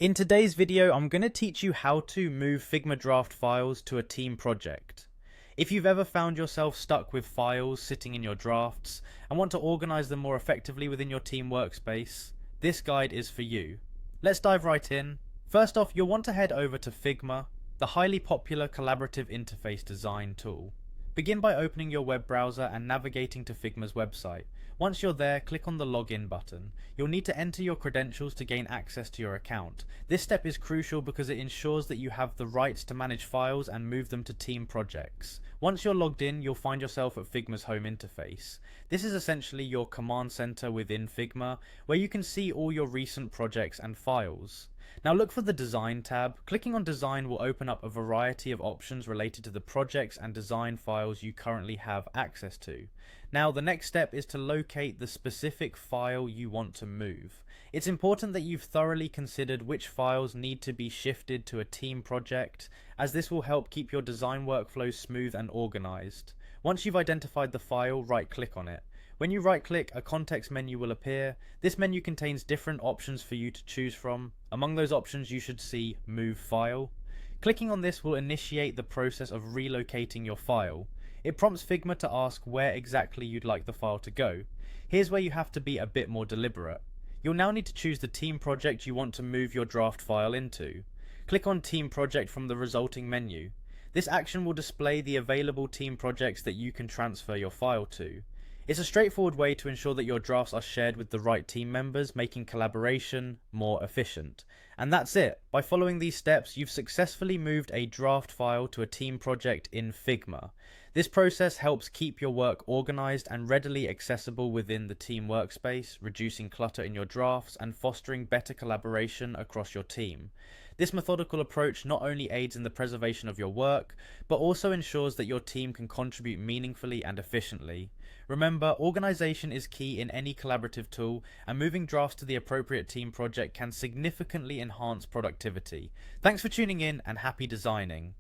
In today's video, I'm going to teach you how to move Figma draft files to a team project. If you've ever found yourself stuck with files sitting in your drafts and want to organize them more effectively within your team workspace, this guide is for you. Let's dive right in. First off, you'll want to head over to Figma, the highly popular collaborative interface design tool. Begin by opening your web browser and navigating to Figma's website. Once you're there, click on the login button. You'll need to enter your credentials to gain access to your account. This step is crucial because it ensures that you have the rights to manage files and move them to team projects. Once you're logged in, you'll find yourself at Figma's home interface. This is essentially your command center within Figma, where you can see all your recent projects and files. Now look for the Design tab. Clicking on Design will open up a variety of options related to the projects and design files you currently have access to. Now the next step is to locate the specific file you want to move. It's important that you've thoroughly considered which files need to be shifted to a team project, as this will help keep your design workflow smooth and organized. Once you've identified the file, right-click on it. When you right-click, a context menu will appear. This menu contains different options for you to choose from. Among those options, you should see Move File. Clicking on this will initiate the process of relocating your file. It prompts Figma to ask where exactly you'd like the file to go. Here's where you have to be a bit more deliberate. You'll now need to choose the team project you want to move your draft file into. Click on Team Project from the resulting menu. This action will display the available team projects that you can transfer your file to. It's a straightforward way to ensure that your drafts are shared with the right team members, making collaboration more efficient. And that's it. By following these steps, you've successfully moved a draft file to a team project in Figma. This process helps keep your work organized and readily accessible within the team workspace, reducing clutter in your drafts and fostering better collaboration across your team. This methodical approach not only aids in the preservation of your work, but also ensures that your team can contribute meaningfully and efficiently. Remember, organization is key in any collaborative tool, and moving drafts to the appropriate team project can significantly enhance productivity. Thanks for tuning in, and happy designing.